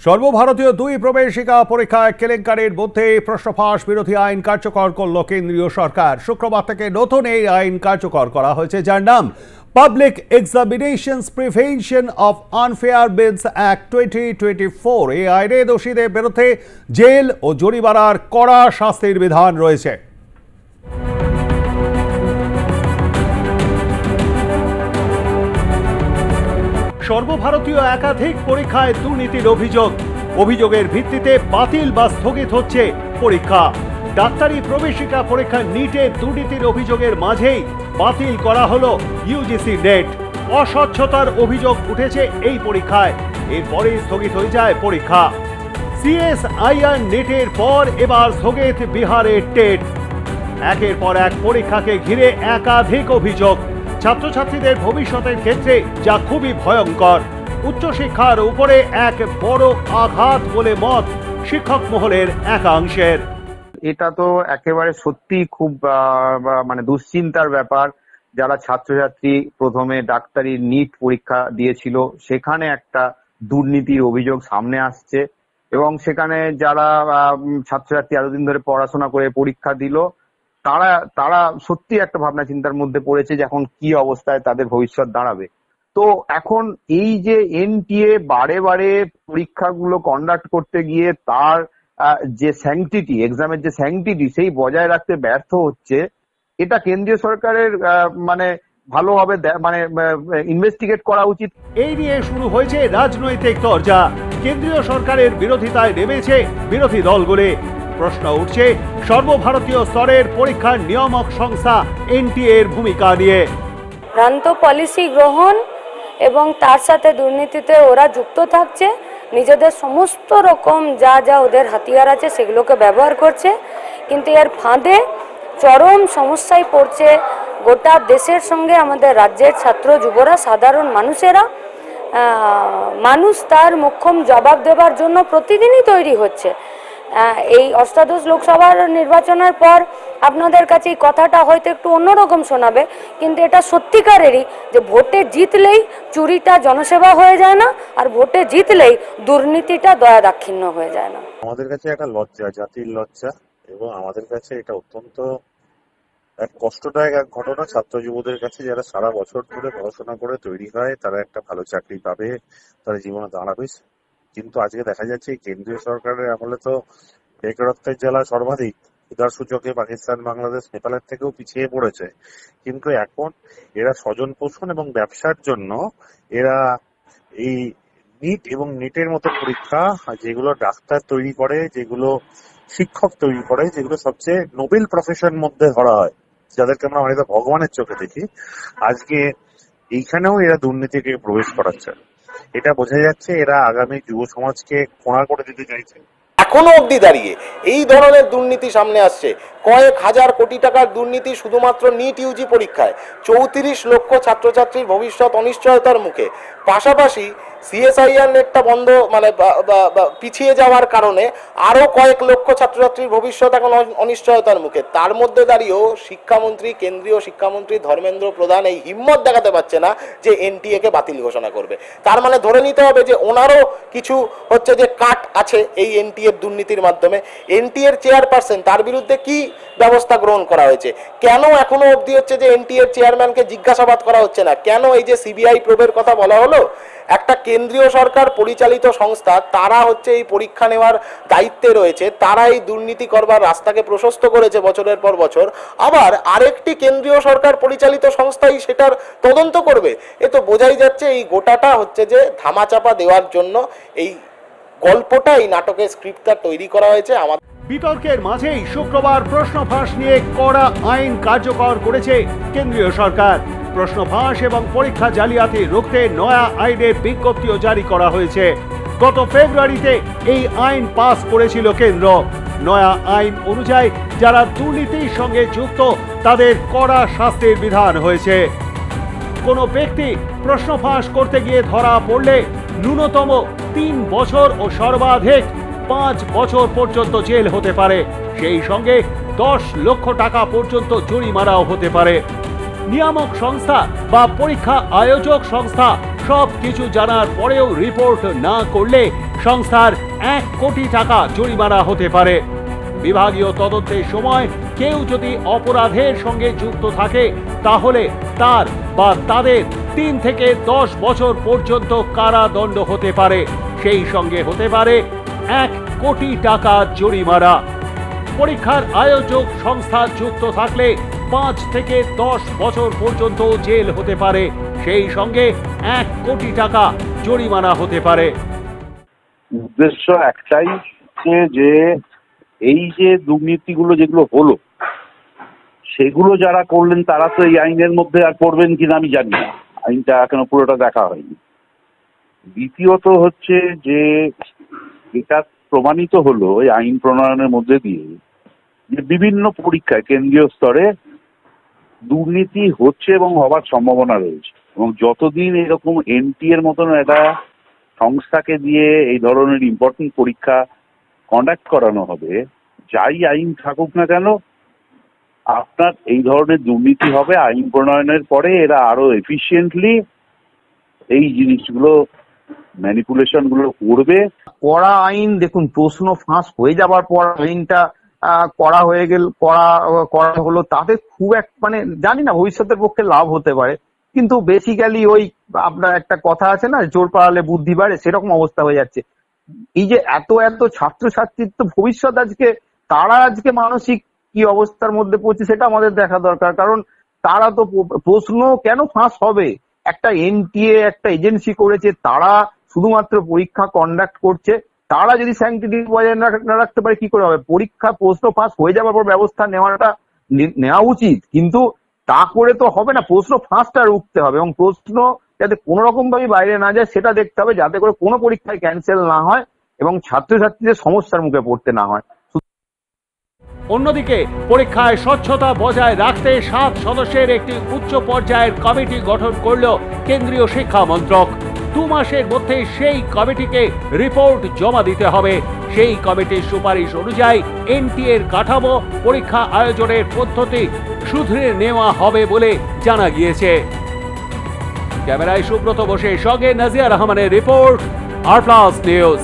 সর্বভারতীয় দুই প্রবেশিকা পরীক্ষায় কেলেঙ্কারির মধ্যে প্রশ্নফাঁস বিরোধী আইন কার্যকর করল কেন্দ্রীয় সরকার। শুক্রবার থেকে নতুন এই আইন কার্যকর করা হয়েছে, যার নাম public examinations prevention of unfair beads act 2024। এই আইনে দোষীদের বিরুদ্ধে জেল ও জরিমানার কড়া শাস্তির বিধান রয়েছে। সর্বভারতীয় একাধিক পরীক্ষায় দুর্নীতির অভিযোগের ভিত্তিতে বাতিল বা স্থগিত হচ্ছে পরীক্ষা। ডাক্তারি প্রবেশিকা পরীক্ষা নিটের দুর্নীতির অভিযোগের মাঝেই বাতিল করা হলো ইউজিসি নেট। অস্বচ্ছতার অভিযোগ উঠেছে এই পরীক্ষায়, এরপরেই স্থগিত হয়ে যায় পরীক্ষা। সিএসআইআর নেটের পর এবার স্থগিত বিহারের টেট। একের পর এক পরীক্ষাকে ঘিরে একাধিক অভিযোগ, ছাত্রছাত্রীদের ভবিষ্যতের ক্ষেত্রে যা খুবই ভয়ঙ্কর। উচ্চশিক্ষার উপরে এক বড় আঘাত বলে মত শিক্ষক মহলের একাংশের। এটা তো একেবারে সত্যি খুব দুশ্চিন্তার ব্যাপার। যারা ছাত্রছাত্রী প্রথমে ডাক্তারি নিট পরীক্ষা দিয়েছিল, সেখানে একটা দুর্নীতির অভিযোগ সামনে আসছে এবং সেখানে যারা ছাত্রছাত্রী এতদিন ধরে পড়াশোনা করে পরীক্ষা দিল, তারা সত্যি একটা ভাবনা চিন্তার মধ্যে পড়েছে যে এখন কি অবস্থায় তাদের ভবিষ্যৎ দাঁড়াবে। তো এখন এই যে এনটিএ বারে বারে পরীক্ষাগুলো কন্ডাক্ট করতে গিয়ে তার যে স্যাংটিটি, এক্সামের যে স্যাংটিটি, সেই বজায় রাখতে ব্যর্থ হচ্ছে, এটা কেন্দ্রীয় সরকারের ভালোভাবে ইনভেস্টিগেট করা উচিত। এই নিয়ে শুরু হয়েছে রাজনৈতিক তরজা। কেন্দ্রীয় সরকারের বিরোধিতায় নেমেছে বিরোধী দলগুলি। প্রশ্ন উঠছে সর্বভারতীয় স্তরের পরীক্ষার নিয়ামক সংস্থা এনটিএ এর ভূমিকা নিয়ে। ভ্রান্ত পলিসি গ্রহণ এবং তার সাথে দুর্নীতিতে ওরা যুক্ত থাকছে, নিজেদের সমস্ত রকম যা ওদের হাতিয়ার আছে সেগুলোকে ব্যবহার করছে, কিন্তু এর ফাঁদে চরম সমস্যায় পড়ছে গোটা দেশের সঙ্গে আমাদের রাজ্যের ছাত্র যুবরা, সাধারণ মানুষেরা। মানুষ তার মোক্ষম জবাব দেওয়ার জন্য প্রতিদিনই তৈরি হচ্ছে। এই অষ্টাদশ লোকসভার নির্বাচনের পর আপনাদের কাছে এই কথাটা হয়তো একটু অন্যরকম শোনাবে, কিন্তু এটা সত্যিকারেরই যে ভোটে জিতলেই চুরিটা জনসেবা হয়ে যায় না, আর ভোটে জিতলেই দুর্নীতিটা দয়া দাক্ষিণ্য হয়ে যায় না। আমাদের কাছে একটা লজ্জা, জাতির লজ্জা, এবং আমাদের কাছে এটা অত্যন্ত এক কষ্টদায়ক এক ঘটনা। ছাত্র যুবদের কাছে যারা সারা বছর ধরে পড়াশোনা করে তৈরি হয়, তারা একটা ভালো চাকরি পাবে, তারা জীবনে দাঁড়াবে, কিন্তু আজকে দেখা যাচ্ছে কেন্দ্রীয় সরকারের আমলে তো বেকারত্বের জ্বালা সর্বাধিক। উদার সূচকে পাকিস্তান, বাংলাদেশ, নেপালের থেকেও পিছিয়ে পড়েছে। কিন্তু এখন এরা স্বজন পোষণ এবং ব্যবসার জন্য এরা এই নিট এবং নিটের মতো পরীক্ষা, যেগুলো ডাক্তার তৈরি করে, যেগুলো শিক্ষক তৈরি করে, যেগুলো সবচেয়ে নোবেল প্রফেশন মধ্যে ধরা হয়, যাদেরকে আমরা অনেকটা ভগবানের চোখে দেখি, আজকে এইখানেও এরা দুর্নীতিকে প্রবেশ করাচ্ছে। এটা বোঝা যাচ্ছে এরা আগামী যুব সমাজকে খোঁড়া করে দিতে চাইছে। এখনো অবধি দাঁড়িয়ে এই ধরনের দুর্নীতি সামনে আসছে। কয়েক হাজার কোটি টাকার দুর্নীতি শুধুমাত্র নিট ইউজি পরীক্ষায়। 34 লক্ষ ছাত্রছাত্রীর ভবিষ্যৎ অনিশ্চয়তার মুখে। পাশাপাশি সিএসআইআর নেটটা বন্ধ পিছিয়ে যাওয়ার কারণে আরো কয়েক লক্ষ ছাত্রছাত্রীর ভবিষ্যৎ এখন অনিশ্চয়তার মুখে। তার মধ্যে দাঁড়িয়েও শিক্ষামন্ত্রী, কেন্দ্রীয় শিক্ষামন্ত্রী ধর্মেন্দ্র প্রধান এই হিম্মত দেখাতে পারছে না যে এনটিএ কে বাতিল ঘোষণা করবে। তার মানে ধরে নিতে হবে যে ওনারও কিছু হচ্ছে যে কাট আছে এই এনটিএর দুর্নীতির মাধ্যমে। এনটিএর চেয়ারপারসন, তার বিরুদ্ধে কি ব্যবস্থা গ্রহণ করা হয়েছে? কেন এখনো অবধি হচ্ছে যে এনটিএর চেয়ারম্যানকে জিজ্ঞাসাবাদ করা হচ্ছে না? কেন এই যে সিবিআই প্রোবের কথা বলা হলো, একটা কেন্দ্রীয় সরকার পরিচালিত সংস্থা, তারা হচ্ছে এই পরীক্ষা নেওয়ার দায়িত্বে রয়েছে, তারা এই দুর্নীতি করবার রাস্তাকে প্রশস্ত করেছে বছরের পর বছর, আবার আরেকটি কেন্দ্রীয় সরকার পরিচালিত সংস্থাই সেটার তদন্ত করবে। এ তো বোঝাই যাচ্ছে এই গোটাটা হচ্ছে যে ধামাচাপা দেওয়ার জন্য এই গল্পটা, এই নাটকের স্ক্রিপ্টটা তৈরি করা হয়েছে। আমাদের বিতর্কের মাঝেই শুক্রবার প্রশ্ন ফাঁস নিয়ে কড়া আইন কার্যকর করেছে কেন্দ্রীয় সরকার। প্রশ্ন ফাঁস এবং পরীক্ষা জালিয়াতি রুখতে নয়া আইনের বিজ্ঞপ্তিও জারি করা হয়েছে। গত ফেব্রুয়ারিতে এই আইন পাস করেছিল কেন্দ্র। নয়া আইন অনুযায়ী যারা দুর্নীতির সঙ্গে যুক্ত তাদের কড়া শাস্তির বিধান হয়েছে। কোনো ব্যক্তি প্রশ্ন ফাঁস করতে গিয়ে ধরা পড়লে ন্যূনতম 3 বছর ও সর্বাধিক 5 বছর পর্যন্ত জেল হতে পারে। সেই সঙ্গে 10 লক্ষ টাকা পর্যন্ত জরিমানাও হতে পারে। নিয়ামক সংস্থা বা পরীক্ষা আয়োজক সংস্থা সব কিছু জানার পরেও রিপোর্ট না করলে সংস্থার 1 কোটি টাকা জরিমানা হতে পারে। বিভাগীয় তদন্তের সময় কেউ যদি অপরাধের সঙ্গে যুক্ত থাকে তাহলে তার বা তাদের 3 থেকে 10 বছর পর্যন্ত কারাদণ্ড হতে পারে, সেই সঙ্গে হতে পারে 1 কোটি টাকা জরিমানা। পরীক্ষার আয়োজক সংস্থা যুক্ত থাকলে 5 থেকে 10 বছর পর্যন্ত জেল হতে পারে, সেই সঙ্গে 1 কোটি টাকা জরিমানা হতে পারে। উদ্দেশ্য একটাই যে এই যে দুর্নীতিগুলো যেগুলো হলো সেগুলো যারা করলেন তারা তো এই আইনের মধ্যে আর পড়বেন কিনা আমি জানি না, আইনটা এখনো পুরোটা দেখা হয়নি। দ্বিতীয়ত হচ্ছে যে এটা প্রমাণিত হলো এই আইন প্রণয়নের মধ্যে দিয়ে যে বিভিন্ন পরীক্ষায় কেন্দ্রীয় স্তরে দুর্নীতি হচ্ছে এবং হবার সম্ভাবনা রয়েছে, এবং যতদিন এরকম এনটি এর মতন একটা সংস্থাকে দিয়ে এই ধরনের ইম্পর্টেন্ট পরীক্ষা কন্ডাক্ট করানো হবে, যাই আইন থাকুক না কেন আপনার এই ধরনের দুর্নীতি হবে। আইন প্রণয়নের পরে এরা আরো এফিশিয়েন্টলি এই জিনিসগুলো ম্যানিপুলেশন গুলো করবে। কড়া আইন দেখুন, প্রশ্ন ফাঁস হয়ে যাবার পর আইনটা করা হয়ে গেল, করা হলো, তাতে খুব মানে জানি না ভবিষ্যতের পক্ষে লাভ হতে পারে, কিন্তু বেসিক্যালি ওই আপনার একটা কথা আছে না, জোর পাড়ালে বুদ্ধি বাড়ে, সেরকম অবস্থা হয়ে যাচ্ছে। এই যে এত ছাত্রছাত্রীর তো ভবিষ্যৎ আজকে, তারা আজকে মানসিক কি অবস্থার মধ্যে পড়ছে সেটা আমাদের দেখা দরকার। কারণ তারা তো প্রশ্ন কেন ফাঁস হবে, একটা এনটিএ একটা এজেন্সি করেছে, তারা শুধুমাত্র পরীক্ষা কন্ডাক্ট করছে, তারা যদি স্যাংটিটি বজায় না রাখতে পারে কি করে হবে? পরীক্ষা প্রশ্ন ফাঁস হয়ে যাওয়ার পর ব্যবস্থা নেওয়া উচিত, কিন্তু তা করে তো হবে না। প্রশ্ন ফাঁসটা রুখতে হবে এবং প্রশ্ন যাতে কোনো রকম ভাবে বাইরে না যায় সেটা দেখতে হবে, যাতে করে কোনো পরীক্ষায় ক্যান্সেল না হয় এবং ছাত্রছাত্রীদের সমস্যার মুখে পড়তে না হয়। অন্যদিকে পরীক্ষায় স্বচ্ছতা বজায় রাখতে 7 সদস্যের একটি উচ্চ পর্যায়ের কমিটি গঠন করল কেন্দ্রীয় শিক্ষা মন্ত্রক। 2 মাসের মধ্যে সেই কমিটিকে রিপোর্ট জমা দিতে হবে। সেই কমিটির সুপারিশ অনুযায়ী এনটিএ এর কাঠামো, পরীক্ষা আয়োজনের পদ্ধতি শুধরে নেওয়া হবে বলে জানা গিয়েছে। ক্যামেরায় সুব্রত বোসের সঙ্গে নাজিয়া রহমানের রিপোর্ট, আর প্লাস নিউজ।